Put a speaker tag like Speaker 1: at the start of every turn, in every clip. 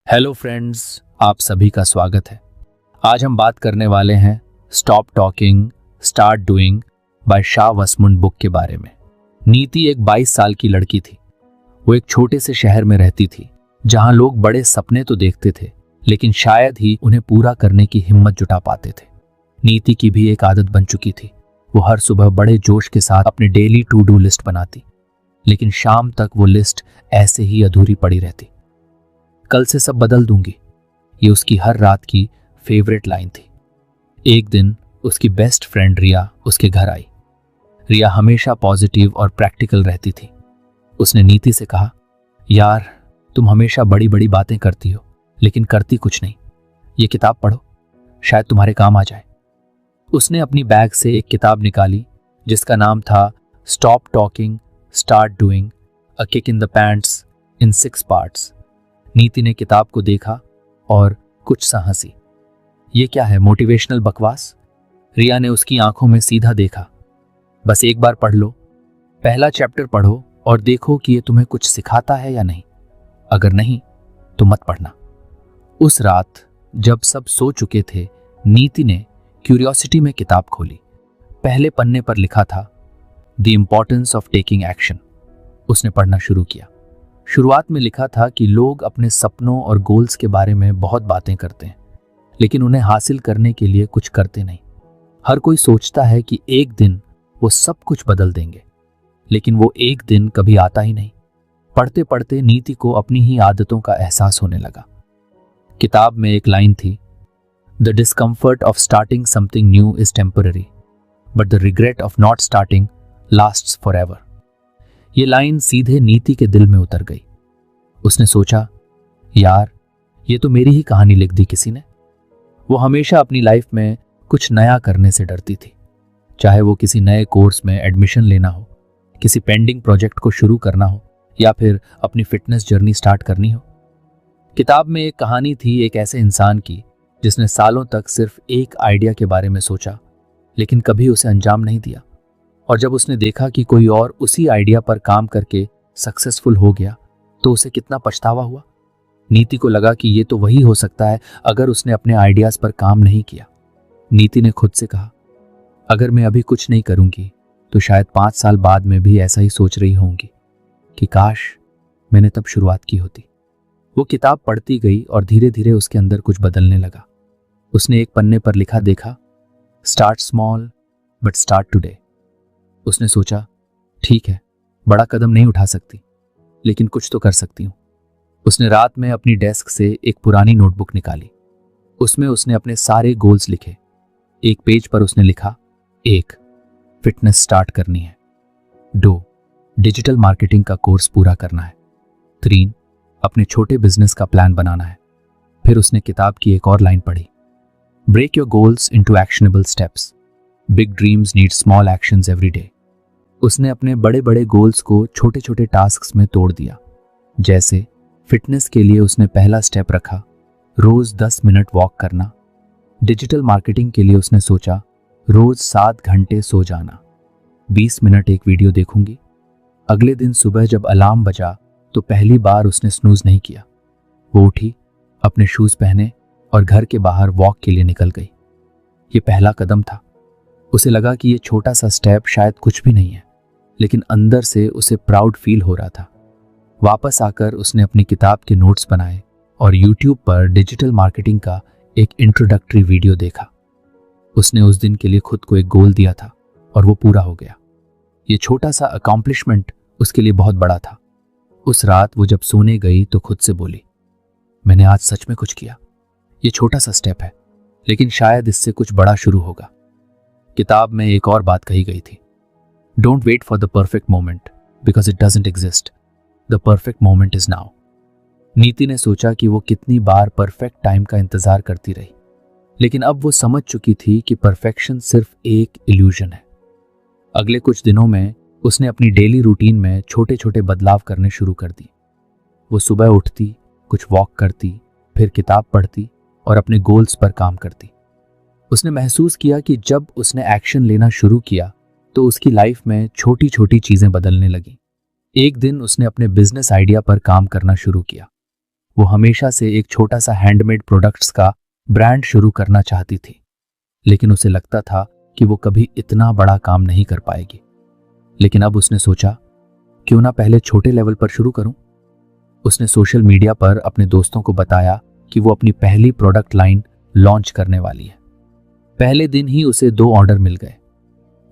Speaker 1: Hello friends, आप सभी का स्वागत है। आज हम बात करने वाले हैं stop talking start doing by Shaa Wasmund book के बारे में। नीति एक 22 साल की लड़की थी। वो एक छोटे से शहर में रहती थी जहां लोग बड़े सपने तो देखते थे लेकिन शायद ही उन्हें पूरा करने की हिम्मत जुटा पाते थे। नीति की भी एक आदत बन चुकी थी। वो हर सुबह बड़े जोश के साथ अपनी डेली टू डू लिस्ट बनाती, लेकिन शाम तक वो लिस्ट ऐसे ही अधूरी पड़ी रहती। कल से सब बदल दूंगी, ये उसकी हर रात की फेवरेट लाइन थी। एक दिन उसकी बेस्ट फ्रेंड रिया उसके घर आई। रिया हमेशा पॉजिटिव और प्रैक्टिकल रहती थी। उसने नीति से कहा, यार तुम हमेशा बड़ी बड़ी बातें करती हो लेकिन करती कुछ नहीं। ये किताब पढ़ो, शायद तुम्हारे काम आ जाए। उसने अपनी बैग से एक किताब निकाली जिसका नाम था stop talking start doing, a kick in the pants in 6 parts. नीति ने किताब को देखा और कुछ सा हंसी। ये क्या है, मोटिवेशनल बकवास? रिया ने उसकी आंखों में सीधा देखा। बस एक बार पढ़ लो, पहला चैप्टर पढ़ो और देखो कि ये तुम्हें कुछ सिखाता है या नहीं। अगर नहीं तो मत पढ़ना। उस रात जब सब सो चुके थे, नीति ने क्यूरियोसिटी में किताब खोली। पहले पन्ने पर लिखा था the importance of taking action. उसने पढ़ना शुरू किया। शुरुआत में लिखा था कि लोग अपने सपनों और गोल्स के बारे में बहुत बातें करते हैं लेकिन उन्हें हासिल करने के लिए कुछ करते नहीं। हर कोई सोचता है कि एक दिन वो सब कुछ बदल देंगे, लेकिन वो एक दिन कभी आता ही नहीं। पढ़ते पढ़ते नीति को अपनी ही आदतों का एहसास होने लगा। किताब में एक लाइन थी, the discomfort of starting something new is temporary but the regret of not starting lasts forever. ये लाइन सीधे नीति के दिल में उतर गई। उसने सोचा, यार ये तो मेरी ही कहानी लिख दी किसी ने। वो हमेशा अपनी लाइफ में कुछ नया करने से डरती थी, चाहे वो किसी नए कोर्स में एडमिशन लेना हो, किसी पेंडिंग प्रोजेक्ट को शुरू करना हो या फिर अपनी फिटनेस जर्नी स्टार्ट करनी हो। किताब में एक कहानी थी एक ऐसे इंसान की जिसने सालों तक सिर्फ एक आइडिया के बारे में सोचा लेकिन कभी उसे अंजाम नहीं दिया। और जब उसने देखा कि कोई और उसी आइडिया पर काम करके सक्सेसफुल हो गया तो उसे कितना पछतावा हुआ। नीति को लगा कि ये तो वही हो सकता है अगर उसने अपने आइडियाज पर काम नहीं किया। नीति ने खुद से कहा, अगर मैं अभी कुछ नहीं करूंगी तो शायद 5 साल बाद में भी ऐसा ही सोच रही होंगी कि काश मैंने तब शुरुआत की होती। वो किताब पढ़ती गई और धीरे धीरे उसके अंदर कुछ बदलने लगा। उसने एक पन्ने पर लिखा देखा, start small but start today. उसने सोचा, ठीक है, बड़ा कदम नहीं उठा सकती लेकिन कुछ तो कर सकती हूँ। उसने रात में अपनी डेस्क से एक पुरानी नोटबुक निकाली। उसमें उसने अपने सारे गोल्स लिखे। एक पेज पर उसने लिखा, 1 फिटनेस स्टार्ट करनी है, 2 डिजिटल मार्केटिंग का कोर्स पूरा करना है, 3 अपने छोटे बिजनेस का प्लान बनाना है। फिर उसने किताब की एक और लाइन पढ़ी, break your goals into actionable steps, big dreams need small actions every day. उसने अपने बड़े बड़े गोल्स को छोटे छोटे टास्क्स में तोड़ दिया। जैसे फिटनेस के लिए उसने पहला स्टेप रखा, रोज 10 मिनट वॉक करना। डिजिटल मार्केटिंग के लिए उसने सोचा, रोज 7 घंटे सो जाना, 20 मिनट एक वीडियो देखूंगी। अगले दिन सुबह जब अलार्म बजा तो पहली बार उसने स्नूज नहीं किया। वो उठी, अपने शूज पहने और घर के बाहर वॉक के लिए निकल गई। ये पहला कदम था। उसे लगा कि ये छोटा सा स्टेप शायद कुछ भी नहीं है, लेकिन अंदर से उसे प्राउड फील हो रहा था। वापस आकर उसने अपनी किताब के नोट्स बनाए और YouTube पर डिजिटल मार्केटिंग का एक इंट्रोडक्टरी वीडियो देखा। उसने उस दिन के लिए खुद को एक गोल दिया था और वो पूरा हो गया। ये छोटा सा अकॉम्प्लिशमेंट उसके लिए बहुत बड़ा था। उस रात वो जब सोने गई तो खुद से बोली, मैंने आज सच में कुछ किया। ये छोटा सा स्टेप है लेकिन शायद इससे कुछ बड़ा शुरू होगा। किताब में एक और बात कही गई थी, don't wait for the perfect moment because it doesn't exist, the perfect moment is now. Niti ने सोचा कि वो कितनी बार परफेक्ट टाइम का इंतजार करती रही, लेकिन अब वो समझ चुकी थी कि परफेक्शन सिर्फ एक इल्यूजन है। अगले कुछ दिनों में उसने अपनी डेली रूटीन में छोटे छोटे बदलाव करने शुरू कर दिए। वो सुबह उठती, कुछ वॉक करती, फिर किताब पढ़ती और अपने गोल्स पर काम करती। उसने महसूस किया कि जब उसने एक्शन लेना शुरू किया तो उसकी लाइफ में छोटी छोटी चीजें बदलने लगी। एक दिन उसने अपने बिजनेस आइडिया पर काम करना शुरू किया। वो हमेशा से एक छोटा सा हैंडमेड प्रोडक्ट्स का ब्रांड शुरू करना चाहती थी, लेकिन उसे लगता था कि वो कभी इतना बड़ा काम नहीं कर पाएगी। लेकिन अब उसने सोचा, क्यों ना पहले छोटे लेवल पर शुरू करूं। उसने सोशल मीडिया पर अपने दोस्तों को बताया कि वो अपनी पहली प्रोडक्ट लाइन लॉन्च करने वाली है। पहले दिन ही उसे 2 ऑर्डर मिल गए।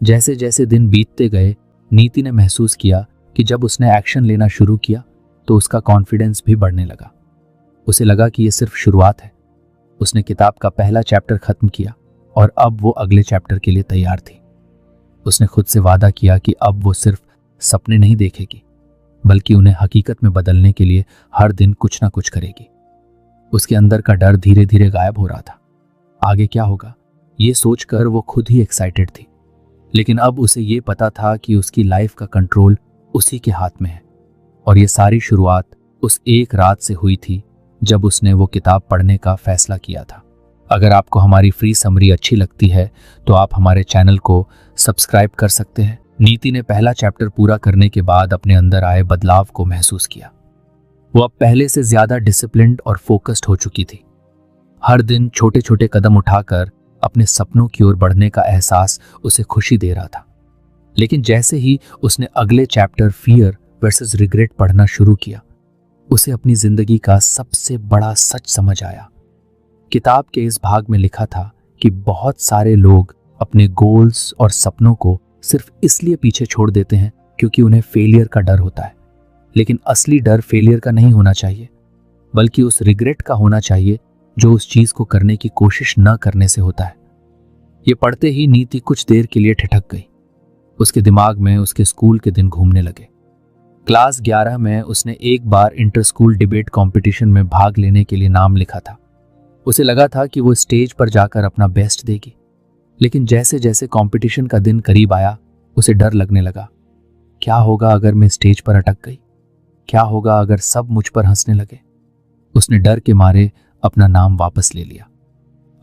Speaker 1: जैसे जैसे दिन बीतते गए, नीति ने महसूस किया कि जब उसने एक्शन लेना शुरू किया तो उसका कॉन्फिडेंस भी बढ़ने लगा। उसे लगा कि ये सिर्फ शुरुआत है। उसने किताब का पहला चैप्टर खत्म किया और अब वो अगले चैप्टर के लिए तैयार थी। उसने खुद से वादा किया कि अब वो सिर्फ सपने नहीं देखेगी, बल्कि उन्हें हकीकत में बदलने के लिए हर दिन कुछ ना कुछ करेगी। उसके अंदर का डर धीरे धीरे गायब हो रहा था। आगे क्या होगा, ये सोचकर वो खुद ही एक्साइटेड थी। लेकिन अब उसे ये पता था कि उसकी लाइफ का कंट्रोल उसी के हाथ में है। और ये सारी शुरुआत उस एक रात से हुई थी जब उसने वो किताब पढ़ने का फैसला किया था। अगर आपको हमारी फ्री समरी अच्छी लगती है तो आप हमारे चैनल को सब्सक्राइब कर सकते हैं। नीति ने पहला चैप्टर पूरा करने के बाद अपने अंदर आए बदलाव को महसूस किया। वो अब पहले से ज्यादा डिसिप्लिन्ड और फोकस्ड हो चुकी थी। हर दिन छोटे छोटे कदम उठाकर अपने सपनों की ओर बढ़ने का एहसास उसे खुशी दे रहा था। लेकिन जैसे ही उसने अगले चैप्टर फियर वर्सेस रिग्रेट पढ़ना शुरू किया, उसे अपनी जिंदगी का सबसे बड़ा सच समझ आया। किताब के इस भाग में लिखा था कि बहुत सारे लोग अपने गोल्स और सपनों को सिर्फ इसलिए पीछे छोड़ देते हैं क्योंकि उन्हें फेलियर का डर होता है। लेकिन असली डर फेलियर का नहीं होना चाहिए, बल्कि उस रिग्रेट का होना चाहिए जो उस चीज को करने की कोशिश न करने से होता है। ये पढ़ते ही नीति कुछ देर के लिए ठिठक गई। उसके दिमाग में उसके स्कूल के दिन घूमने लगे। क्लास 11 में उसने एक बार इंटर स्कूल डिबेट कंपटीशन में भाग लेने के लिए नाम लिखा था। उसे लगा था कि वो स्टेज पर जाकर अपना बेस्ट देगी। लेकिन जैसे जैसे कंपटीशन का दिन करीब आया, उसे डर लगने लगा। क्या होगा अगर मैं स्टेज पर अटक गई? क्या होगा अगर सब मुझ पर हंसने लगे? उसने डर के मारे अपना नाम वापस ले लिया।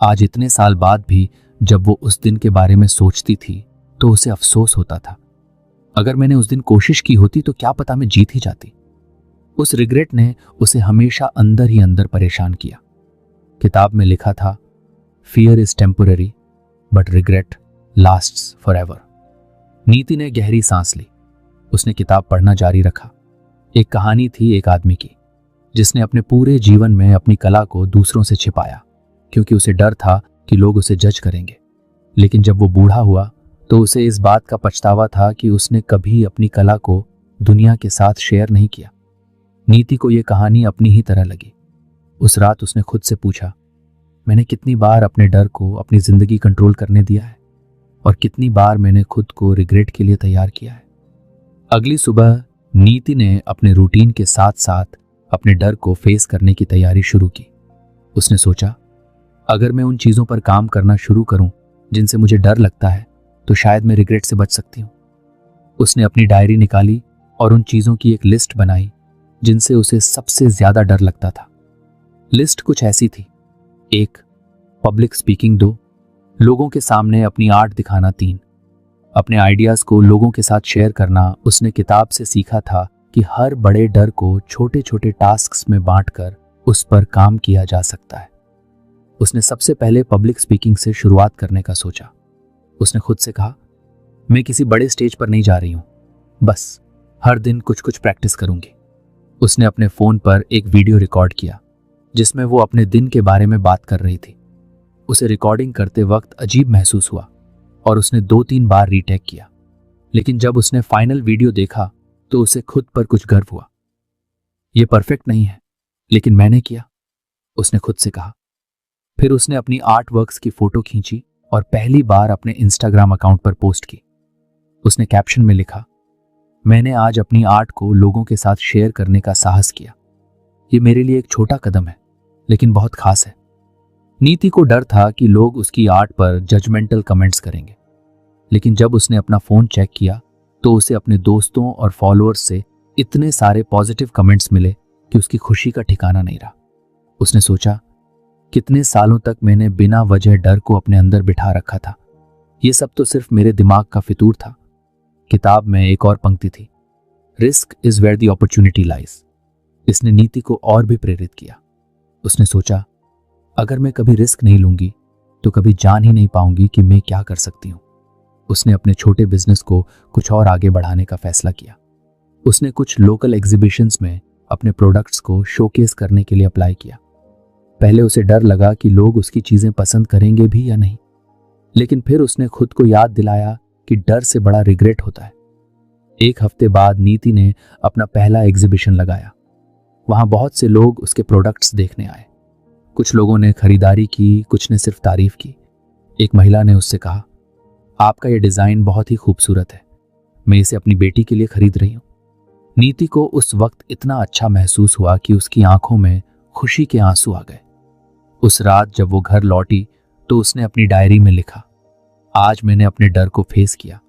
Speaker 1: आज इतने साल बाद भी जब वो उस दिन के बारे में सोचती थी तो उसे अफसोस होता था। अगर मैंने उस दिन कोशिश की होती तो क्या पता मैं जीत ही जाती। उस रिग्रेट ने उसे हमेशा अंदर ही अंदर परेशान किया। किताब में लिखा था, fear is temporary but regret lasts forever. नीति ने गहरी सांस ली। उसने किताब पढ़ना जारी रखा। एक कहानी थी एक आदमी की जिसने अपने पूरे जीवन में अपनी कला को दूसरों से छिपाया क्योंकि उसे डर था कि लोग उसे जज करेंगे। लेकिन जब वो बूढ़ा हुआ तो उसे इस बात का पछतावा था कि उसने कभी अपनी कला को दुनिया के साथ शेयर नहीं किया। नीति को यह कहानी अपनी ही तरह लगी। उस रात उसने खुद से पूछा, मैंने कितनी बार अपने डर को अपनी जिंदगी कंट्रोल करने दिया है और कितनी बार मैंने खुद को रिग्रेट के लिए तैयार किया है। अगली सुबह नीति ने अपने रूटीन के साथ साथ अपने डर को फेस करने की तैयारी शुरू की। उसने सोचा, अगर मैं उन चीजों पर काम करना शुरू करूं जिनसे मुझे डर लगता है तो शायद मैं रिग्रेट से बच सकती हूं। उसने अपनी डायरी निकाली और उन चीजों की एक लिस्ट बनाई जिनसे उसे सबसे ज्यादा डर लगता था। लिस्ट कुछ ऐसी थी: 1. Public speaking, 2. लोगों के सामने अपनी आर्ट दिखाना, 3. अपने आइडियाज को लोगों के साथ शेयर करना। उसने किताब से सीखा था कि हर बड़े डर को छोटे छोटे टास्क्स में बांटकर उस पर काम किया जा सकता है। उसने सबसे पहले पब्लिक स्पीकिंग से शुरुआत करने का सोचा। उसने खुद से कहा, मैं किसी बड़े स्टेज पर नहीं जा रही हूं, बस हर दिन कुछ कुछ प्रैक्टिस करूंगी। उसने अपने फोन पर एक वीडियो रिकॉर्ड किया जिसमें वो अपने दिन के बारे में बात कर रही थी। उसे रिकॉर्डिंग करते वक्त अजीब महसूस हुआ और उसने 2-3 बार रीटेक किया। लेकिन जब उसने फाइनल वीडियो देखा तो उसे खुद पर कुछ गर्व हुआ। यह परफेक्ट नहीं है, लेकिन मैंने किया, उसने खुद से कहा। फिर उसने अपनी आर्ट वर्क्स की फोटो खींची और पहली बार अपने इंस्टाग्राम अकाउंट पर पोस्ट की। उसने कैप्शन में लिखा, मैंने आज अपनी आर्ट को लोगों के साथ शेयर करने का साहस किया। ये मेरे लिए एक छोटा कदम है, लेकिन बहुत खास है। नीति को डर था कि लोग उसकी आर्ट पर जजमेंटल कमेंट्स करेंगे, लेकिन जब उसने अपना फोन चेक किया तो उसे अपने दोस्तों और फॉलोअर्स से इतने सारे पॉजिटिव कमेंट्स मिले कि उसकी खुशी का ठिकाना नहीं रहा। उसने सोचा, कितने सालों तक मैंने बिना वजह डर को अपने अंदर बिठा रखा था। ये सब तो सिर्फ मेरे दिमाग का फितूर था। किताब में एक और पंक्ति थी, risk is where the opportunity lies. इसने नीति को और भी प्रेरित किया। उसने सोचा, अगर मैं कभी रिस्क नहीं लूंगी तो कभी जान ही नहीं पाऊंगी कि मैं क्या कर सकती हूं। उसने अपने छोटे बिजनेस को कुछ और आगे बढ़ाने का फैसला किया। उसने कुछ लोकल एग्जीबिशंस में अपने प्रोडक्ट्स को शोकेस करने के लिए अप्लाई किया। पहले उसे डर लगा कि लोग उसकी चीजें पसंद करेंगे भी या नहीं, लेकिन फिर उसने खुद को याद दिलाया कि डर से बड़ा रिग्रेट होता है। एक हफ्ते बाद नीति ने अपना पहला एग्जीबिशन लगाया। वहां बहुत से लोग उसके प्रोडक्ट्स देखने आए। कुछ लोगों ने खरीदारी की, कुछ ने सिर्फ तारीफ की। एक महिला ने उससे कहा, आपका यह डिजाइन बहुत ही खूबसूरत है, मैं इसे अपनी बेटी के लिए खरीद रही हूं। नीति को उस वक्त इतना अच्छा महसूस हुआ कि उसकी आंखों में खुशी के आंसू आ गए। उस रात जब वो घर लौटी तो उसने अपनी डायरी में लिखा, आज मैंने अपने डर को फेस किया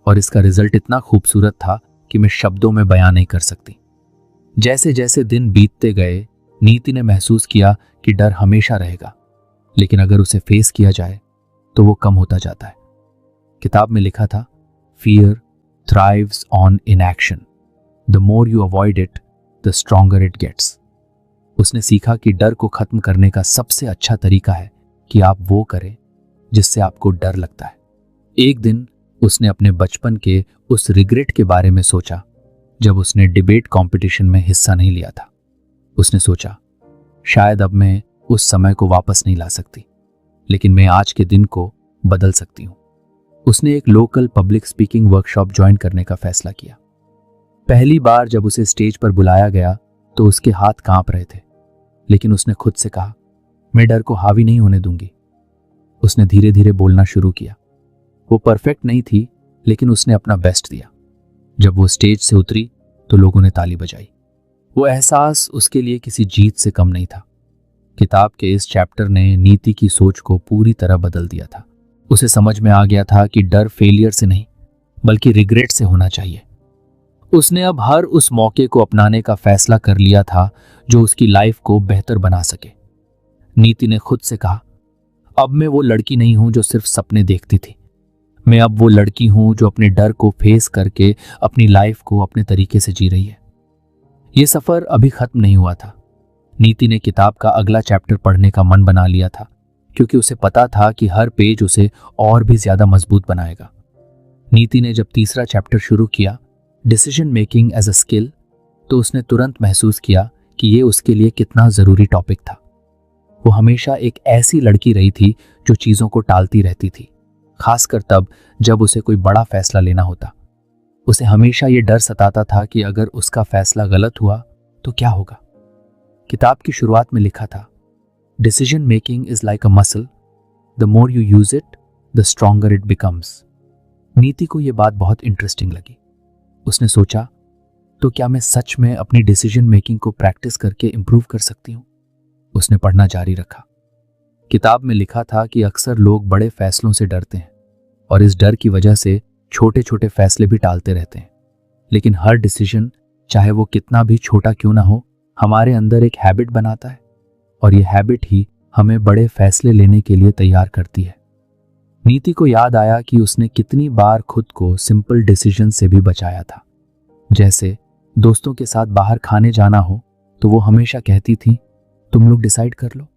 Speaker 1: और इसका रिजल्ट इतना खूबसूरत था कि मैं शब्दों में बयां नहीं कर सकती। जैसे जैसे दिन बीतते गए, नीति ने महसूस किया कि डर हमेशा रहेगा, लेकिन अगर उसे फेस किया जाए तो वो कम होता जाता है। किताब में लिखा था, fear thrives on inaction, the more you avoid it the stronger it gets. उसने सीखा कि डर को खत्म करने का सबसे अच्छा तरीका है कि आप वो करें जिससे आपको डर लगता है। एक दिन उसने अपने बचपन के उस रिग्रेट के बारे में सोचा जब उसने डिबेट कंपटीशन में हिस्सा नहीं लिया था। उसने सोचा, शायद अब मैं उस समय को वापस नहीं ला सकती, लेकिन मैं आज के दिन को बदल सकती हूं। उसने एक local public speaking workshop join करने का फैसला किया। पहली बार जब उसे स्टेज पर बुलाया गया तो उसके हाथ कांप रहे थे, लेकिन उसने खुद से कहा, मैं डर को हावी नहीं होने दूंगी। उसने धीरे धीरे बोलना शुरू किया। वो परफेक्ट नहीं थी, लेकिन उसने अपना बेस्ट दिया। जब वो स्टेज से उतरी तो लोगों ने ताली बजाई। वो एहसास उसके लिए किसी जीत से कम नहीं था। किताब के इस चैप्टर ने नीति की सोच को पूरी तरह बदल दिया था। उसे समझ में आ गया था कि डर फेलियर से नहीं, बल्कि रिग्रेट से होना चाहिए। उसने अब हर उस मौके को अपनाने का फैसला कर लिया था जो उसकी लाइफ को बेहतर बना सके। नीति ने खुद से कहा, अब मैं वो लड़की नहीं हूं जो सिर्फ सपने देखती थी। मैं अब वो लड़की हूं जो अपने डर को फेस करके अपनी लाइफ को अपने तरीके से जी रही है। ये सफर अभी खत्म नहीं हुआ था। नीति ने किताब का अगला चैप्टर पढ़ने का मन बना लिया था, क्योंकि उसे पता था कि हर पेज उसे और भी ज्यादा मजबूत बनाएगा। नीति ने जब तीसरा चैप्टर शुरू किया, decision making as a skill, तो उसने तुरंत महसूस किया कि ये उसके लिए कितना जरूरी टॉपिक था। वो हमेशा एक ऐसी लड़की रही थी जो चीजों को टालती रहती थी, खासकर तब जब उसे कोई बड़ा फैसला लेना होता। उसे हमेशा ये डर सताता था कि अगर उसका फैसला गलत हुआ तो क्या होगा। किताब की शुरुआत में लिखा था, decision making is like a muscle, the more you use it the stronger it becomes. नीति को यह बात बहुत इंटरेस्टिंग लगी। उसने सोचा, तो क्या मैं सच में अपनी डिसीजन मेकिंग को प्रैक्टिस करके इंप्रूव कर सकती हूँ? उसने पढ़ना जारी रखा। किताब में लिखा था कि अक्सर लोग बड़े फैसलों से डरते हैं और इस डर की वजह से छोटे छोटे फैसले भी टालते रहते हैं। लेकिन हर डिसीजन, चाहे वो कितना भी छोटा क्यों ना हो, हमारे अंदर एक हैबिट बनाता है और ये हैबिट ही हमें बड़े फैसले लेने के लिए तैयार करती है। नीति को याद आया कि उसने कितनी बार खुद को सिंपल डिसीजन से भी बचाया था। जैसे दोस्तों के साथ बाहर खाने जाना हो तो वो हमेशा कहती थी, तुम लोग डिसाइड कर लो।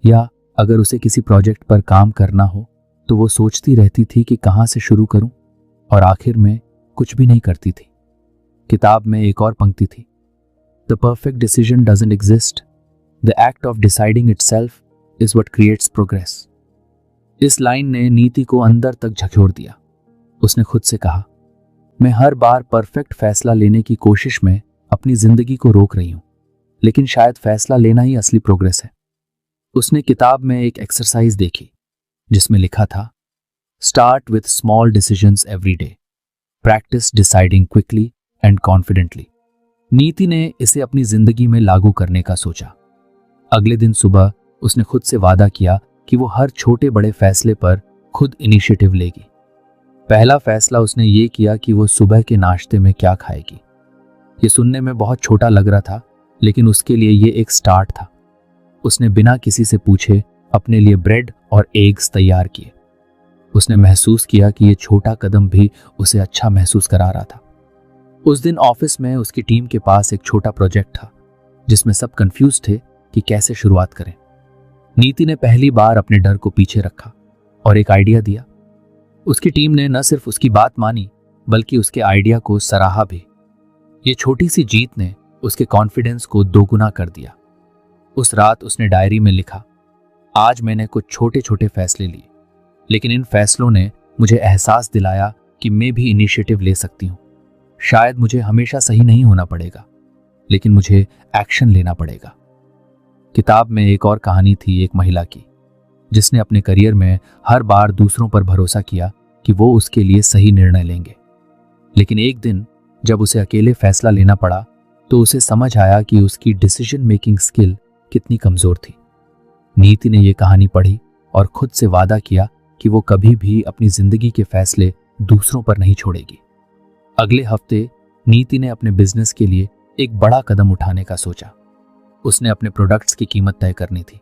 Speaker 1: या अगर उसे किसी प्रोजेक्ट पर काम करना हो तो वो सोचती रहती थी कि कहां से शुरू करूं, और आखिर में कुछ भी नहीं करती थी। किताब में एक और पंक्ति थी, the perfect decision doesn't exist, the act of deciding itself is what creates progress. इस लाइन ने नीति को अंदर तक झकझोर दिया। उसने खुद से कहा, मैं हर बार परफेक्ट फैसला लेने की कोशिश में अपनी जिंदगी को रोक रही हूं, लेकिन शायद फैसला लेना ही असली प्रोग्रेस है। उसने किताब में एक एक्सरसाइज देखी जिसमें लिखा था, start with small decisions every day, practice deciding quickly and confidently. नीति ने इसे अपनी जिंदगी में लागू करने का सोचा। अगले दिन सुबह उसने खुद से वादा किया कि वो हर छोटे बड़े फैसले पर खुद इनिशिएटिव लेगी। पहला फैसला उसने ये किया कि वो सुबह के नाश्ते में क्या खाएगी। ये सुनने में बहुत छोटा लग रहा था, लेकिन उसके लिए ये एक स्टार्ट था। उसने बिना किसी से पूछे अपने लिए ब्रेड और एग्स तैयार किए। उसने महसूस किया कि ये छोटा कदम भी उसे अच्छा महसूस करा रहा था। उस दिन ऑफिस में उसकी टीम के पास एक छोटा प्रोजेक्ट था। जिसमें सब कंफ्यूज थे कि कैसे शुरुआत करें। नीति ने पहली बार अपने डर को पीछे रखा और एक आइडिया दिया। उसकी टीम ने न सिर्फ उसकी बात मानी बल्कि उसके आइडिया को सराहा भी। ये छोटी सी जीत ने उसके कॉन्फिडेंस को दोगुना कर दिया। उस रात उसने डायरी में लिखा, आज मैंने कुछ छोटे छोटे फैसले लिए, लेकिन इन फैसलों ने मुझे एहसास दिलाया कि मैं भी इनिशिएटिव ले सकती हूँ। शायद मुझे हमेशा सही नहीं होना पड़ेगा, लेकिन मुझे एक्शन लेना पड़ेगा। किताब में एक और कहानी थी, एक महिला की, जिसने अपने करियर में हर बार दूसरों पर भरोसा किया कि वो उसके लिए सही निर्णय लेंगे, लेकिन एक दिन जब उसे अकेले फैसला लेना पड़ा तो उसे समझ आया कि उसकी डिसीजन मेकिंग स्किल कितनी कमजोर थी। नीति ने यह कहानी पढ़ी और खुद से वादा किया कि वो कभी भी अपनी जिंदगी के फैसले दूसरों पर नहीं छोड़ेगी। अगले हफ्ते नीति ने अपने बिजनेस के लिए एक बड़ा कदम उठाने का सोचा। उसने अपने प्रोडक्ट्स की कीमत तय करनी थी।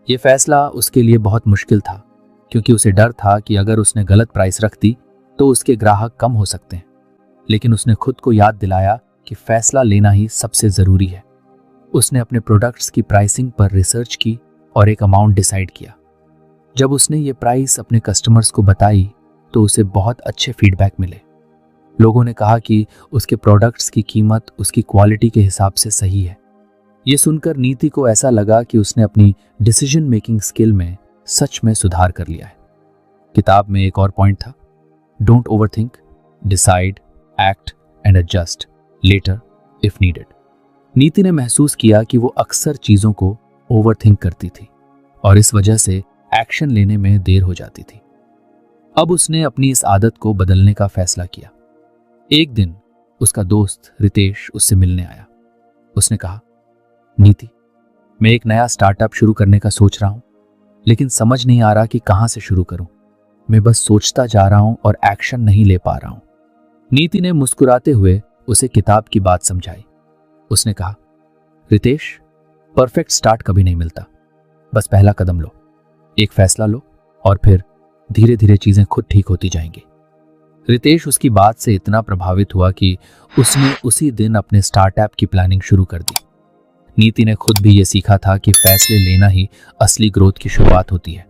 Speaker 1: ये फैसला उसके लिए बहुत मुश्किल था, क्योंकि उसे डर था कि अगर उसने गलत प्राइस रख दी तो उसके ग्राहक कम हो सकते हैं। लेकिन उसने खुद को याद दिलाया कि फैसला लेना ही सबसे जरूरी है। उसने अपने प्रोडक्ट्स की प्राइसिंग पर रिसर्च की और एक अमाउंट डिसाइड किया। जब उसने ये प्राइस अपने कस्टमर्स को बताई तो उसे बहुत अच्छे फीडबैक मिले। लोगों ने कहा कि उसके प्रोडक्ट्स की कीमत उसकी क्वालिटी के हिसाब से सही है। ये सुनकर नीति को ऐसा लगा कि उसने अपनी डिसीजन मेकिंग स्किल में सच में सुधार कर लिया है। किताब में एक और पॉइंट था, don't overthink, decide, act and adjust later if needed. Niti ने महसूस किया कि वो अक्सर चीजों को ओवरथिंक करती थी और इस वजह से एक्शन लेने में देर हो जाती थी। अब उसने अपनी इस आदत को बदलने का फैसला किया। एक दिन उसका दोस्त रितेश उससे मिलने आया। उसने कहा, नीति, मैं एक नया स्टार्टअप शुरू करने का सोच रहा हूं, लेकिन समझ नहीं आ रहा कि कहां से शुरू करूं। मैं बस सोचता जा रहा हूं और एक्शन नहीं ले पा रहा हूं। नीति ने मुस्कुराते हुए उसे किताब की बात समझाई। उसने कहा, रितेश, परफेक्ट स्टार्ट कभी नहीं मिलता। बस पहला कदम लो, एक फैसला लो और फिर धीरे धीरे चीजें खुद ठीक होती जाएंगी। रितेश उसकी बात से इतना प्रभावित हुआ कि उसने उसी दिन अपने स्टार्टअप की प्लानिंग शुरू कर दी। नीति ने खुद भी ये सीखा था कि फैसले लेना ही असली ग्रोथ की शुरुआत होती है।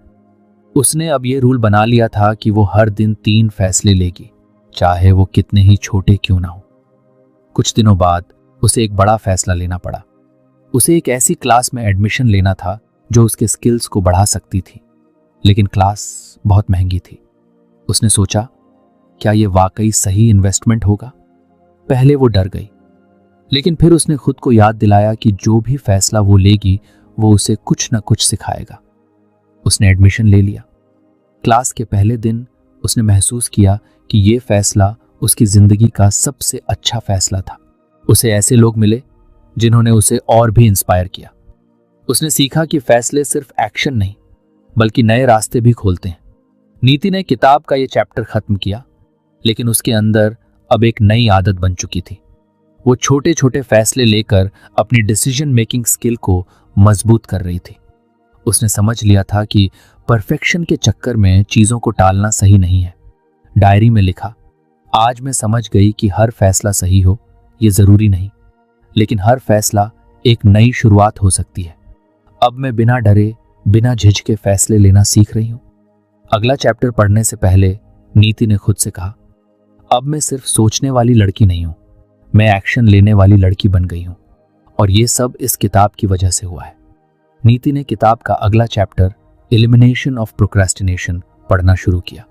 Speaker 1: उसने अब ये रूल बना लिया था कि वो हर दिन 3 फैसले लेगी, चाहे वो कितने ही छोटे क्यों ना हो। कुछ दिनों बाद उसे एक बड़ा फैसला लेना पड़ा। उसे एक ऐसी क्लास में एडमिशन लेना था जो उसके स्किल्स को बढ़ा सकती थी, लेकिन क्लास बहुत महंगी थी। उसने सोचा, क्या ये वाकई सही इन्वेस्टमेंट होगा? पहले वो डर गई, लेकिन फिर उसने खुद को याद दिलाया कि जो भी फैसला वो लेगी वो उसे कुछ न कुछ सिखाएगा। उसने एडमिशन ले लिया। क्लास के पहले दिन उसने महसूस किया कि ये फैसला उसकी जिंदगी का सबसे अच्छा फैसला था। उसे ऐसे लोग मिले जिन्होंने उसे और भी इंस्पायर किया। उसने सीखा कि फैसले सिर्फ एक्शन नहीं बल्कि नए रास्ते भी खोलते हैं। नीति ने किताब का ये चैप्टर खत्म किया, लेकिन उसके अंदर अब एक नई आदत बन चुकी थी। वो छोटे छोटे फैसले लेकर अपनी डिसीजन मेकिंग स्किल को मजबूत कर रही थी। उसने समझ लिया था कि परफेक्शन के चक्कर में चीजों को टालना सही नहीं है। डायरी में लिखा, आज मैं समझ गई कि हर फैसला सही हो ये जरूरी नहीं, लेकिन हर फैसला एक नई शुरुआत हो सकती है। अब मैं बिना डरे, बिना झिझके फैसले लेना सीख रही हूं। अगला चैप्टर पढ़ने से पहले नीति ने खुद से कहा, अब मैं सिर्फ सोचने वाली लड़की नहीं हूं, मैं एक्शन लेने वाली लड़की बन गई हूं, और ये सब इस किताब की वजह से हुआ है। नीति ने किताब का अगला चैप्टर एलिमिनेशन ऑफ प्रोक्रेस्टिनेशन पढ़ना शुरू किया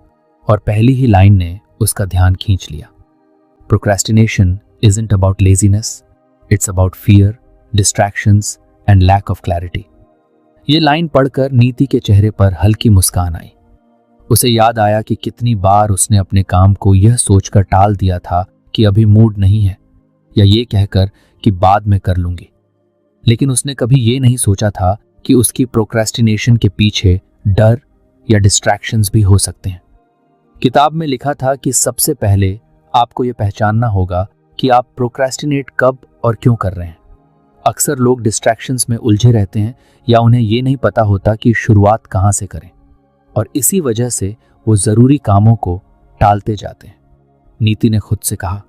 Speaker 1: और पहली ही लाइन ने उसका ध्यान खींच लिया। Procrastination isn't about laziness, it's about fear, distractions and lack of clarity। ये लाइन पढ़कर नीति के चेहरे पर हल्की मुस्कान आई। उसे याद आया कि कितनी बार उसने अपने काम को यह सोचकर टाल दिया था कि अभी मूड नहीं है, या ये कहकर कि बाद में कर लूंगी। लेकिन उसने कभी ये नहीं सोचा था कि उसकी प्रोक्रेस्टिनेशन के पीछे डर या डिस्ट्रैक्शंस भी हो सकते हैं। किताब में लिखा था कि सबसे पहले आपको ये पहचानना होगा कि आप प्रोक्रेस्टिनेट कब और क्यों कर रहे हैं। अक्सर लोग डिस्ट्रैक्शंस में उलझे रहते हैं या उन्हें ये नहीं पता होता कि शुरुआत कहाँ से करें, और इसी वजह से वो ज़रूरी कामों को टालते जाते हैं। नीति ने खुद से कहा,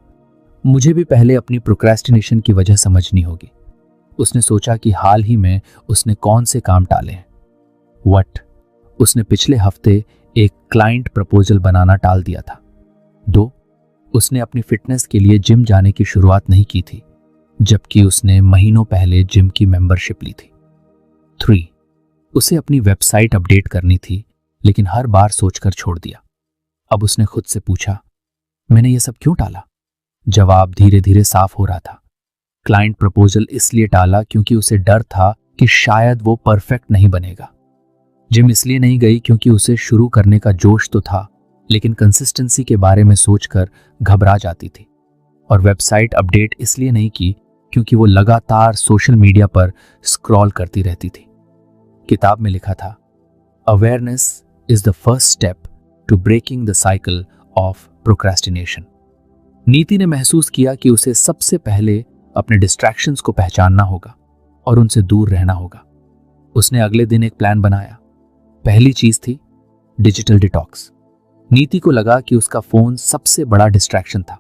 Speaker 1: मुझे भी पहले अपनी प्रोक्रेस्टिनेशन की वजह समझनी होगी। उसने सोचा कि हाल ही में उसने कौन से काम टाले हैं। वट, उसने पिछले हफ्ते एक क्लाइंट प्रपोजल बनाना टाल दिया था। 2, उसने अपनी फिटनेस के लिए जिम जाने की शुरुआत नहीं की थी, जबकि उसने महीनों पहले जिम की मेंबरशिप ली थी। 3, उसे अपनी वेबसाइट अपडेट करनी थी, लेकिन हर बार सोचकर छोड़ दिया। अब उसने खुद से पूछा, मैंने ये सब क्यों टाला? जवाब धीरे धीरे साफ हो रहा था। क्लाइंट प्रपोजल इसलिए टाला क्योंकि उसे डर था कि शायद वो परफेक्ट नहीं बनेगा। जिम इसलिए नहीं गई क्योंकि उसे शुरू करने का जोश तो था, लेकिन कंसिस्टेंसी के बारे में सोचकर घबरा जाती थी। और वेबसाइट अपडेट इसलिए नहीं की क्योंकि वो लगातार सोशल मीडिया पर स्क्रॉल करती रहती थी। किताब में लिखा था, awareness is the first step to breaking the cycle of procrastination. Niti ने महसूस किया कि उसे सबसे पहले अपने डिस्ट्रैक्शंस को पहचानना होगा और उनसे दूर रहना होगा। उसने अगले दिन एक प्लान बनाया। पहली चीज थी डिजिटल डिटॉक्स। नीति को लगा कि उसका फोन सबसे बड़ा डिस्ट्रैक्शन था।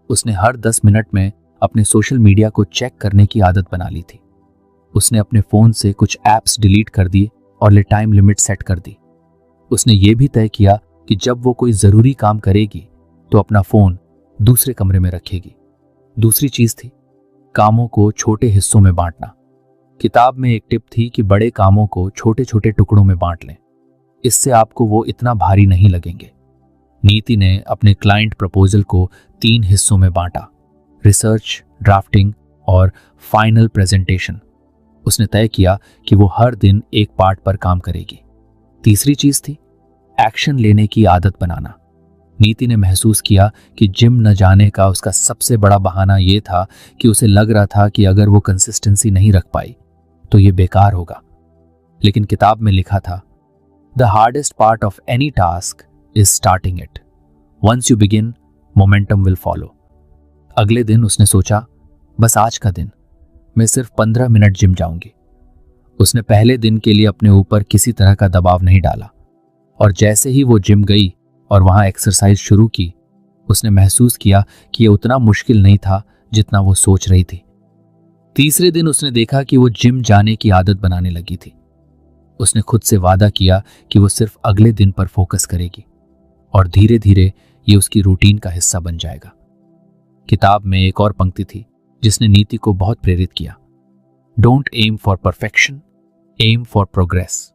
Speaker 1: उसने हर 10 मिनट में अपने सोशल मीडिया को चेक करने की आदत बना ली थी। उसने अपने फोन से कुछ ऐप्स डिलीट कर दिए और टाइम लिमिट सेट कर दी। उसने ये भी तय किया कि जब वो कोई जरूरी काम करेगी तो अपना फोन दूसरे कमरे में रखेगी। दूसरी चीज थी कामों को छोटे हिस्सों में बांटना। किताब में एक टिप थी कि बड़े कामों को छोटे छोटे टुकड़ों में बांट लें, इससे आपको वो इतना भारी नहीं लगेंगे। नीति ने अपने क्लाइंट प्रपोजल को 3 हिस्सों में बांटा, रिसर्च, ड्राफ्टिंग और फाइनल प्रेजेंटेशन। उसने तय किया कि वो हर दिन एक पार्ट पर काम करेगी। तीसरी चीज थी एक्शन लेने की आदत बनाना। नीति ने महसूस किया कि जिम न जाने का उसका सबसे बड़ा बहाना यह था कि उसे लग रहा था कि अगर वो कंसिस्टेंसी नहीं रख पाई तो ये बेकार होगा। लेकिन किताब में लिखा था, the hardest part of any task is starting it. Once you begin, momentum will follow. अगले दिन उसने सोचा, बस आज का दिन मैं सिर्फ 15 मिनट जिम जाऊंगी। उसने पहले दिन के लिए अपने ऊपर किसी तरह का दबाव नहीं डाला, और जैसे ही वो जिम गई और वहां एक्सरसाइज शुरू की, उसने महसूस किया कि यह उतना मुश्किल नहीं था जितना वो सोच रही थी। तीसरे दिन उसने देखा कि वो जिम जाने की आदत बनाने लगी थी। उसने खुद से वादा किया कि वो सिर्फ अगले दिन पर फोकस करेगी, और धीरे धीरे ये उसकी रूटीन का हिस्सा बन जाएगा। किताब में एक और पंक्ति थी जिसने नीति को बहुत प्रेरित किया, don't aim for perfection, aim for progress.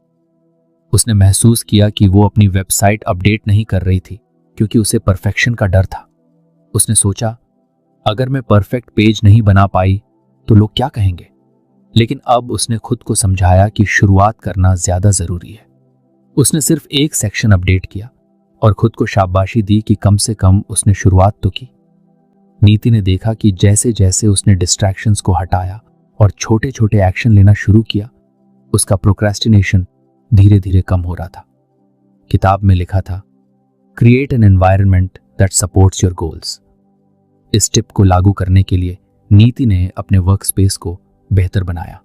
Speaker 1: उसने महसूस किया कि वो अपनी वेबसाइट अपडेट नहीं कर रही थी क्योंकि उसे परफेक्शन का डर था। उसने सोचा, अगर मैं परफेक्ट पेज नहीं बना पाई तो लोग क्या कहेंगे? लेकिन अब उसने खुद को समझाया कि शुरुआत करना ज्यादा जरूरी है। उसने सिर्फ एक सेक्शन अपडेट किया और खुद को शाबाशी दी कि कम से कम उसने शुरुआत तो की। नीति ने देखा कि जैसे जैसे उसने डिस्ट्रैक्शंस को हटाया और छोटे छोटे एक्शन लेना शुरू किया, उसका प्रोक्रेस्टिनेशन धीरे धीरे कम हो रहा था। किताब में लिखा था, create an environment that supports your goals. इस टिप को लागू करने के लिए नीति ने अपने वर्क स्पेस को बेहतर बनाया।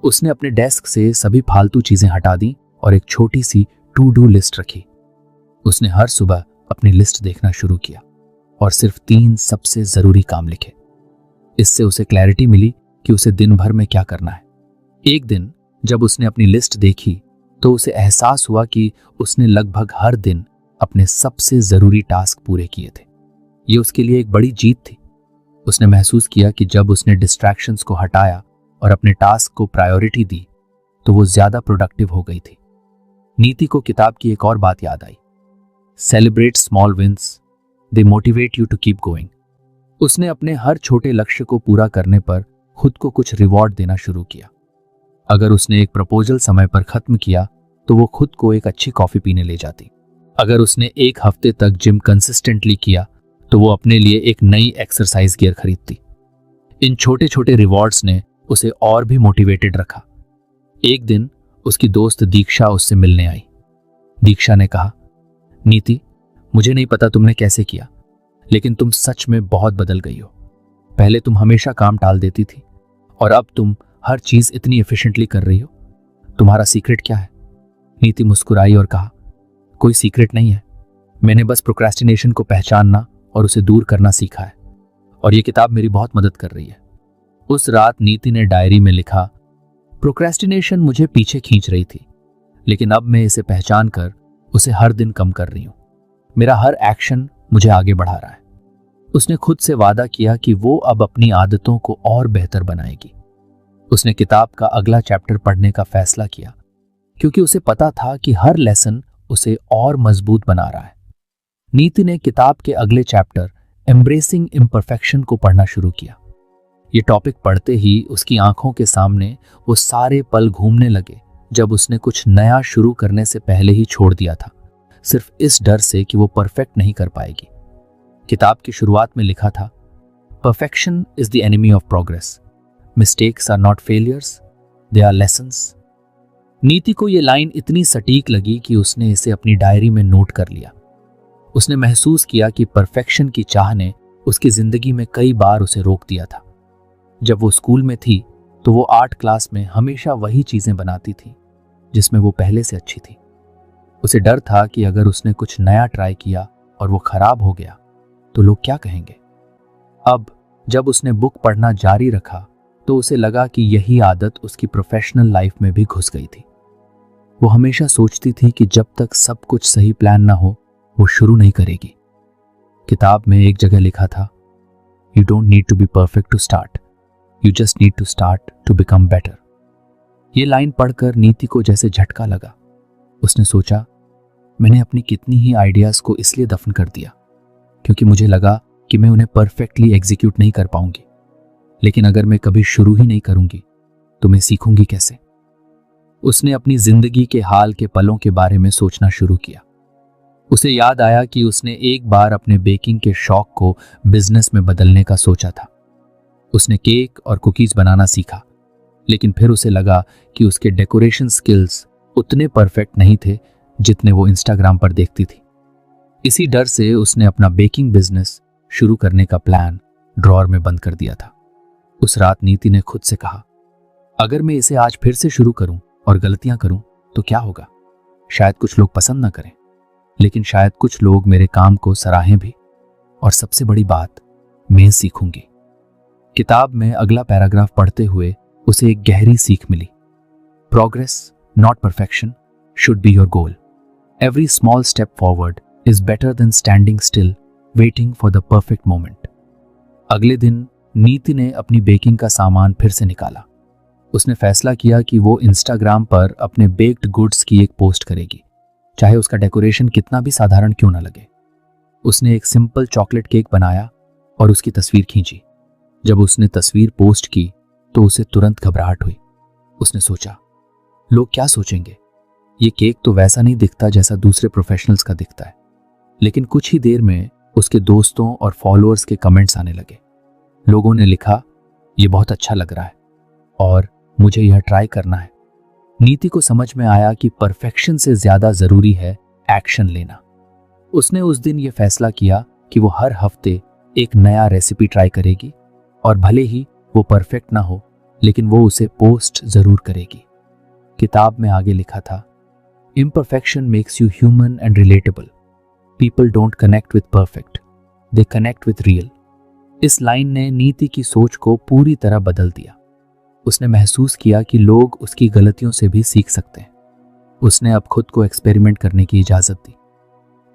Speaker 1: उसने अपने डेस्क से सभी फालतू चीजें हटा दी और एक छोटी सी टू डू लिस्ट रखी। उसने हर सुबह अपनी लिस्ट देखना शुरू किया और सिर्फ 3 सबसे जरूरी काम लिखे। इससे उसे क्लैरिटी मिली कि उसे दिन भर में क्या करना है। एक दिन जब उसने अपनी लिस्ट देखी तो उसे एहसास हुआ कि उसने लगभग हर दिन अपने सबसे जरूरी टास्क पूरे किए थे। ये उसके लिए एक बड़ी जीत थी। उसने महसूस किया कि जब उसने डिस्ट्रैक्शंस को हटाया और अपने टास्क को प्रायोरिटी दी तो वो ज्यादा प्रोडक्टिव हो गई थी। नीति को किताब की एक और बात याद आई, celebrate small wins, they motivate you to keep going. उसने अपने हर छोटे लक्ष्य को पूरा करने पर खुद को कुछ रिवॉर्ड देना शुरू किया। अगर उसने एक प्रपोजल समय पर खत्म किया तो वो खुद को एक अच्छी कॉफी पीने ले जाती। अगर उसने एक हफ्ते तक जिम कंसिस्टेंटली किया तो वो अपने लिए एक नई एक्सरसाइज गियर खरीदती। इन छोटे छोटे रिवॉर्ड्स ने उसे और भी मोटिवेटेड रखा। एक दिन उसकी दोस्त दीक्षा उससे मिलने आई। दीक्षा ने कहा, नीति, मुझे नहीं पता तुमने कैसे किया, लेकिन तुम सच में बहुत बदल गई हो। पहले तुम हमेशा काम टाल देती थी और अब तुम हर चीज इतनी एफिशिएंटली कर रही हो। तुम्हारा सीक्रेट क्या है? नीति मुस्कुराई और कहा, कोई सीक्रेट नहीं है, मैंने बस प्रोक्रेस्टिनेशन को पहचानना और उसे दूर करना सीखा है, और ये किताब मेरी बहुत मदद कर रही है। उस रात नीति ने डायरी में लिखा, प्रोक्रेस्टिनेशन मुझे पीछे खींच रही थी, लेकिन अब मैं इसे पहचान कर उसे हर दिन कम कर रही हूं। मेरा हर एक्शन मुझे आगे बढ़ा रहा है। उसने खुद से वादा किया कि वो अब अपनी आदतों को और बेहतर बनाएगी। उसने किताब का अगला चैप्टर पढ़ने का फैसला किया, क्योंकि उसे पता था कि हर लेसन उसे और मजबूत बना रहा है। नीति ने किताब के अगले चैप्टर एम्ब्रेसिंग इम्परफेक्शन को पढ़ना शुरू किया। ये टॉपिक पढ़ते ही उसकी आंखों के सामने वो सारे पल घूमने लगे जब उसने कुछ नया शुरू करने से पहले ही छोड़ दिया था, सिर्फ इस डर से कि वो परफेक्ट नहीं कर पाएगी। किताब की शुरुआत में लिखा था, perfection is the enemy of progress, mistakes are not failures, they are lessons. Niti को ये लाइन इतनी सटीक लगी कि उसने इसे अपनी डायरी में नोट कर लिया। उसने महसूस किया कि परफेक्शन की चाह ने उसकी जिंदगी में कई बार उसे रोक दिया था। जब वो स्कूल में थी तो वो आर्ट क्लास में हमेशा वही चीजें बनाती थी जिसमें वो पहले से अच्छी थी। उसे डर था कि अगर उसने कुछ नया ट्राई किया और वो खराब हो गया तो लोग क्या कहेंगे। अब जब उसने बुक पढ़ना जारी रखा तो उसे लगा कि यही आदत उसकी प्रोफेशनल लाइफ में भी घुस गई थी। वो हमेशा सोचती थी कि जब तक सब कुछ सही प्लान ना हो वो शुरू नहीं करेगी। किताब में एक जगह लिखा था, you don't need to be perfect to start, you just need to start to become better. ये लाइन पढ़कर नीति को जैसे झटका लगा। उसने सोचा, मैंने अपनी कितनी ही आइडियाज को इसलिए दफन कर दिया क्योंकि मुझे लगा कि मैं उन्हें परफेक्टली एग्जीक्यूट नहीं कर पाऊंगी। लेकिन अगर मैं कभी शुरू ही नहीं करूंगी तो मैं सीखूंगी कैसे। उसने अपनी जिंदगी के हाल के पलों के बारे में सोचना शुरू किया। उसे याद आया कि उसने एक बार अपने बेकिंग के शौक को बिजनेस में बदलने का सोचा था। उसने केक और कुकीज बनाना सीखा, लेकिन फिर उसे लगा कि उसके डेकोरेशन स्किल्स उतने परफेक्ट नहीं थे जितने वो इंस्टाग्राम पर देखती थी। इसी डर से उसने अपना बेकिंग बिजनेस शुरू करने का प्लान ड्रॉअर में बंद कर दिया था। उस रात नीति ने खुद से कहा, अगर मैं इसे आज फिर से शुरू करूं और गलतियां करूं तो क्या होगा। शायद कुछ लोग पसंद ना करें, लेकिन शायद कुछ लोग मेरे काम को सराहें भी, और सबसे बड़ी बात, मैं सीखूंगी। किताब में अगला पैराग्राफ पढ़ते हुए उसे एक गहरी सीख मिली। Progress, not perfection, should be your goal. Every small step forward is better than standing still waiting for the perfect moment. अगले दिन नीति ने अपनी बेकिंग का सामान फिर से निकाला। उसने फैसला किया कि वो इंस्टाग्राम पर अपने बेक्ड गुड्स की एक पोस्ट करेगी, चाहे उसका डेकोरेशन कितना भी साधारण क्यों ना लगे। उसने एक सिंपल चॉकलेट केक बनाया और उसकी तस्वीर खींची। जब उसने तस्वीर पोस्ट की तो उसे तुरंत घबराहट हुई। उसने सोचा, लोग क्या सोचेंगे, ये केक तो वैसा नहीं दिखता जैसा दूसरे प्रोफेशनल्स का दिखता है। लेकिन कुछ ही देर में उसके दोस्तों और फॉलोअर्स के कमेंट्स आने लगे। लोगों ने लिखा, ये बहुत अच्छा लग रहा है और मुझे यह ट्राई करना है। नीति को समझ में आया कि परफेक्शन से ज्यादा जरूरी है एक्शन लेना। उसने उस दिन यह फैसला किया कि वो हर हफ्ते एक नया रेसिपी ट्राई करेगी और भले ही वो परफेक्ट ना हो, लेकिन वो उसे पोस्ट जरूर करेगी। किताब में आगे लिखा था, imperfection makes you human and relatable. People don't connect with perfect, they connect with real. इस लाइन ने नीति की सोच को पूरी तरह बदल दिया। उसने महसूस किया कि लोग उसकी गलतियों से भी सीख सकते हैं। उसने अब खुद को एक्सपेरिमेंट करने की इजाजत दी।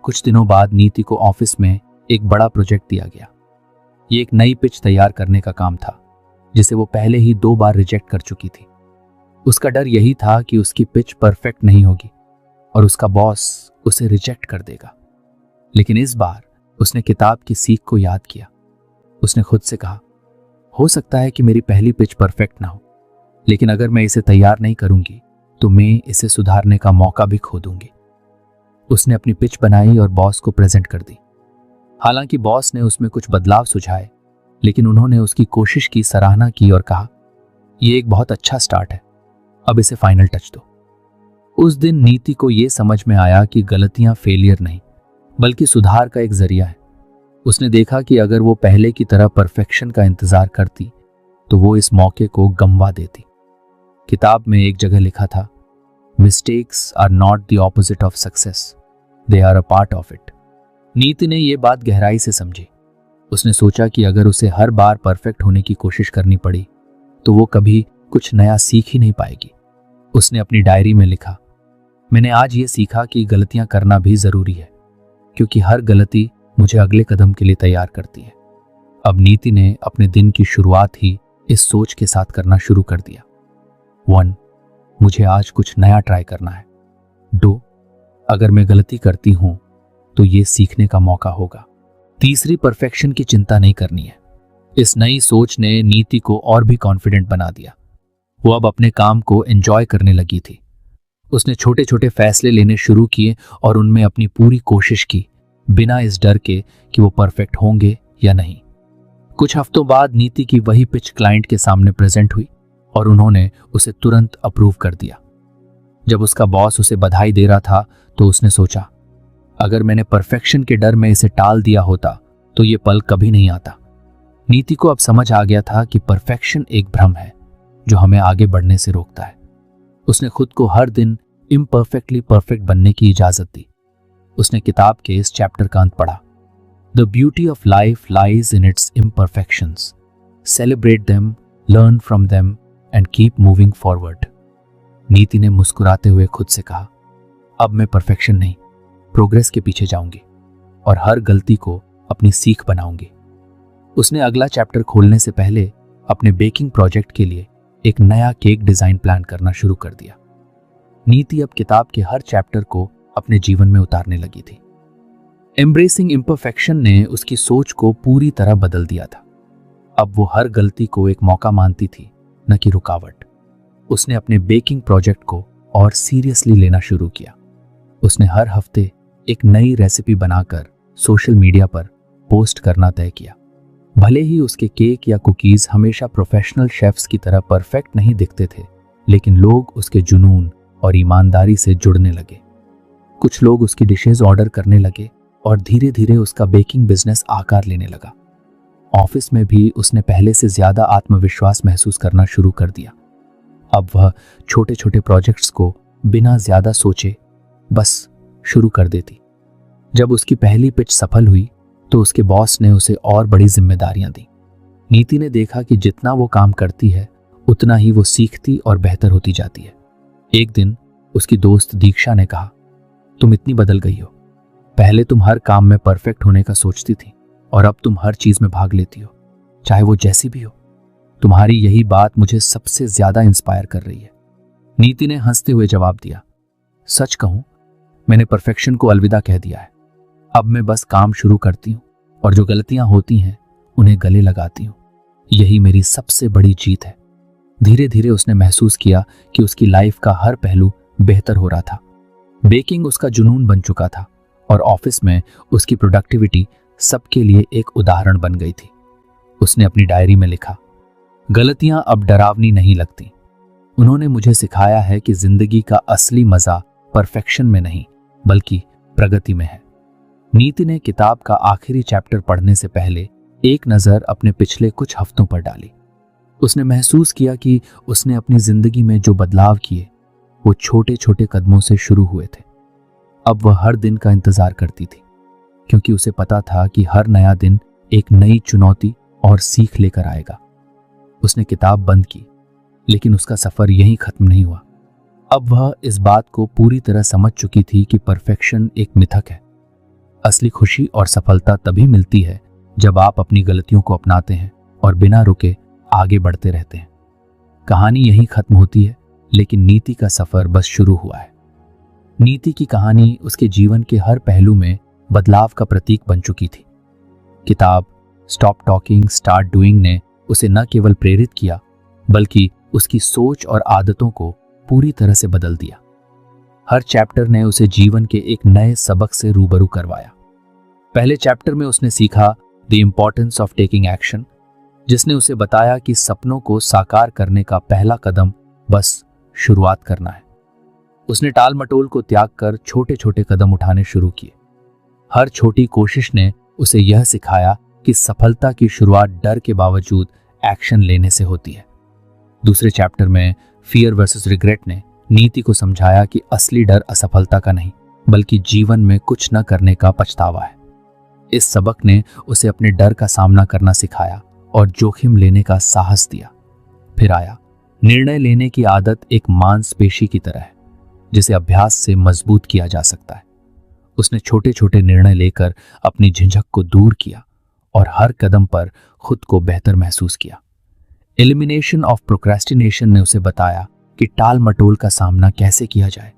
Speaker 1: कुछ दिनों बाद नीति को ऑफिस में एक बड़ा प्रोजेक्ट दिया गया। ये एक नई पिच तैयार करने का काम था, जिसे वो पहले ही 2 बार रिजेक्ट कर चुकी थी। उसका डर यही था कि उसकी पिच परफेक्ट नहीं होगी और उसका बॉस उसे रिजेक्ट कर देगा। लेकिन इस बार उसने किताब की सीख को याद किया। उसने खुद से कहा, हो सकता है कि मेरी पहली पिच परफेक्ट ना हो, लेकिन अगर मैं इसे तैयार नहीं करूंगी तो मैं इसे सुधारने का मौका भी खो दूंगी। उसने अपनी पिच बनाई और बॉस को प्रेजेंट कर दी। हालांकि बॉस ने उसमें कुछ बदलाव सुझाए, लेकिन उन्होंने उसकी कोशिश की सराहना की और कहा, यह एक बहुत अच्छा स्टार्ट है, अब इसे फाइनल टच दो। उस दिन नीति को यह समझ में आया कि गलतियां फेलियर नहीं बल्कि सुधार का एक जरिया है। उसने देखा कि अगर वो पहले की तरह परफेक्शन का इंतजार करती तो वो इस मौके को गंवा देती। किताब में एक जगह लिखा था, mistakes are not the opposite of success, they are a part of it. Niti ने यह बात गहराई से समझी। उसने सोचा कि अगर उसे हर बार परफेक्ट होने की कोशिश करनी पड़ी तो वो कभी कुछ नया सीख ही नहीं पाएगी। उसने अपनी डायरी में लिखा, मैंने आज ये सीखा कि गलतियां करना भी जरूरी है, क्योंकि हर गलती मुझे अगले कदम के लिए तैयार करती है। अब नीति ने अपने दिन की शुरुआत ही इस सोच के साथ करना शुरू कर दिया। 1. मुझे आज कुछ नया ट्राई करना है। 2. अगर मैं गलती करती हूं तो ये सीखने का मौका होगा। तीसरी, परफेक्शन की चिंता नहीं करनी है। इस नई सोच ने नीति को और भी कॉन्फिडेंट बना दिया। वो अब अपने काम को एंजॉय करने लगी थी। उसने छोटे छोटे फैसले लेने शुरू किए और उनमें अपनी पूरी कोशिश की, बिना इस डर के कि वो परफेक्ट होंगे या नहीं। कुछ हफ्तों बाद नीति की वही पिच क्लाइंट के सामने प्रेजेंट हुई और उन्होंने उसे तुरंत अप्रूव कर दिया। जब उसका बॉस उसे बधाई दे रहा था तो उसने सोचा, अगर मैंने परफेक्शन के डर में इसे टाल दिया होता तो ये पल कभी नहीं आता। नीति को अब समझ आ गया था कि परफेक्शन एक भ्रम है जो हमें आगे बढ़ने से रोकता है। उसने खुद को हर दिन इम्परफेक्टली परफेक्ट बनने की इजाजत दी। उसने किताब के इस चैप्टर का अंत पढ़ा, the beauty of life lies in its imperfections, celebrate them, learn from them and keep moving forward. नीति ने मुस्कुराते हुए खुद से कहा, अब मैं परफेक्शन नहीं, प्रोग्रेस के पीछे जाऊंगी और हर गलती को अपनी सीख बनाऊंगी। उसने अगला चैप्टर खोलने से पहले अपने बेकिंग प्रोजेक्ट के लिए एक नया केक डिजाइन प्लान करना शुरू कर दिया। नीति अब किताब के हर चैप्टर को अपने जीवन में उतारने लगी थी। एम्ब्रेसिंग इम्परफेक्शन ने उसकी सोच को पूरी तरह बदल दिया था। अब वो हर गलती को एक मौका मानती थी, न कि रुकावट। उसने अपने बेकिंग प्रोजेक्ट को और सीरियसली लेना शुरू किया। उसने हर हफ्ते एक नई रेसिपी बनाकर सोशल मीडिया पर पोस्ट करना तय किया। भले ही उसके केक या कुकीज हमेशा प्रोफेशनल शेफ्स की तरह परफेक्ट नहीं दिखते थे, लेकिन लोग उसके जुनून और ईमानदारी से जुड़ने लगे। कुछ लोग उसकी डिशेज ऑर्डर करने लगे और धीरे धीरे उसका बेकिंग बिजनेस आकार लेने लगा। ऑफिस में भी उसने पहले से ज्यादा आत्मविश्वास महसूस करना शुरू कर दिया। अब वह छोटे छोटे प्रोजेक्ट्स को बिना ज्यादा सोचे बस शुरू कर देती। जब उसकी पहली पिच सफल हुई तो उसके बॉस ने उसे और बड़ी जिम्मेदारियां दी। नीति ने देखा कि जितना वो काम करती है उतना ही वो सीखती और बेहतर होती जाती है। एक दिन उसकी दोस्त दीक्षा ने कहा, तुम इतनी बदल गई हो। पहले तुम हर काम में परफेक्ट होने का सोचती थी और अब तुम हर चीज में भाग लेती हो, चाहे वो जैसी भी हो। तुम्हारी यही बात मुझे सबसे ज्यादा इंस्पायर कर रही है। नीति ने हंसते हुए जवाब दिया, सच कहूं, मैंने परफेक्शन को अलविदा कह दिया है। अब मैं बस काम शुरू करती हूँ और जो गलतियां होती हैं उन्हें गले लगाती हूँ। यही मेरी सबसे बड़ी जीत है। धीरे धीरे उसने महसूस किया कि उसकी लाइफ का हर पहलू बेहतर हो रहा था। बेकिंग उसका जुनून बन चुका था और ऑफिस में उसकी प्रोडक्टिविटी सबके लिए एक उदाहरण बन गई थी। उसने अपनी डायरी में लिखा, गलतियां अब डरावनी नहीं लगती। उन्होंने मुझे सिखाया है कि जिंदगी का असली मजा परफेक्शन में नहीं बल्कि प्रगति में है। नीति ने किताब का आखिरी चैप्टर पढ़ने से पहले एक नजर अपने पिछले कुछ हफ्तों पर डाली। उसने महसूस किया कि उसने अपनी जिंदगी में जो बदलाव किए वो छोटे छोटे कदमों से शुरू हुए थे। अब वह हर दिन का इंतजार करती थी, क्योंकि उसे पता था कि हर नया दिन एक नई चुनौती और सीख लेकर आएगा। उसने किताब बंद की, लेकिन उसका सफर यहीं खत्म नहीं हुआ। अब वह इस बात को पूरी तरह समझ चुकी थी कि परफेक्शन एक मिथक है। असली खुशी और सफलता तभी मिलती है जब आप अपनी गलतियों को अपनाते हैं और बिना रुके आगे बढ़ते रहते हैं। कहानी यहीं खत्म होती है, लेकिन नीति का सफर बस शुरू हुआ है। नीति की कहानी उसके जीवन के हर पहलू में बदलाव का प्रतीक बन चुकी थी। किताब स्टॉप टॉकिंग स्टार्ट डूइंग ने उसे न केवल प्रेरित किया, बल्कि उसकी सोच और आदतों को पूरी तरह से बदल दिया। हर चैप्टर ने उसे जीवन के एक नए सबक से रूबरू करवाया। पहले चैप्टर में उसने सीखा the importance of taking action, जिसने उसे बताया कि सपनों को साकार करने का पहला कदम बस शुरुआत करना है। उसने टाल मटोल को त्याग कर छोटे छोटे कदम उठाने शुरू किए। हर छोटी कोशिश ने उसे यह सिखाया कि सफलता की शुरुआत डर के बावजूद एक्शन लेने से होती है। दूसरे चैप्टर में फियर वर्सेस रिग्रेट ने नीति को समझाया कि असली डर असफलता का नहीं, बल्कि जीवन में कुछ न करने का पछतावा है। इस सबक ने उसे अपने डर का सामना करना सिखाया और जोखिम लेने का साहस दिया। फिर आया। निर्णय लेने की आदत एक मांसपेशी की तरह है जिसे अभ्यास से मजबूत किया जा सकता है। उसने छोटे छोटे निर्णय लेकर अपनी झिझक को दूर किया और हर कदम पर खुद को बेहतर महसूस किया। एलिमिनेशन ऑफ प्रोक्रेस्टिनेशन ने उसे बताया कि टाल मटोल का सामना कैसे किया जाए।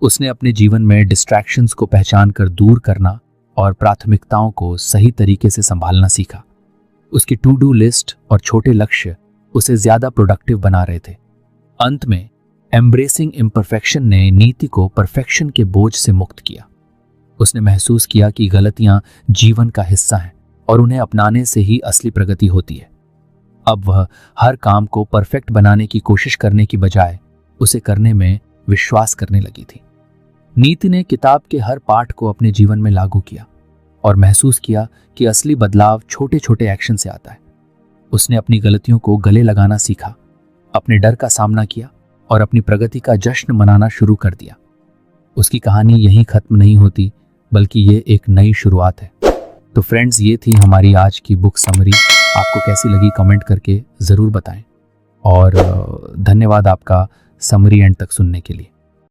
Speaker 1: उसने अपने जीवन में डिस्ट्रैक्शंस को पहचान कर दूर करना और प्राथमिकताओं को सही तरीके से संभालना सीखा। उसकी टू डू लिस्ट और छोटे लक्ष्य उसे ज्यादा प्रोडक्टिव बना रहे थे। अंत में एम्ब्रेसिंग इम्परफेक्शन ने नीति को परफेक्शन के बोझ से मुक्त किया। उसने महसूस किया कि गलतियां जीवन का हिस्सा हैं और उन्हें अपनाने से ही असली प्रगति होती है। अब वह हर काम को परफेक्ट बनाने की कोशिश करने की बजाय उसे करने में विश्वास करने लगी थी। नीति ने किताब के हर पाठ को अपने जीवन में लागू किया और महसूस किया कि असली बदलाव छोटे छोटे एक्शन से आता है। उसने अपनी गलतियों को गले लगाना सीखा, अपने डर का सामना किया और अपनी प्रगति का जश्न मनाना शुरू कर दिया। उसकी कहानी यहीं खत्म नहीं होती, बल्कि ये एक नई शुरुआत है। तो फ्रेंड्स, ये थी हमारी आज की बुक समरी। आपको कैसी लगी कमेंट करके ज़रूर बताएं और धन्यवाद आपका समरी एंड तक सुनने के लिए।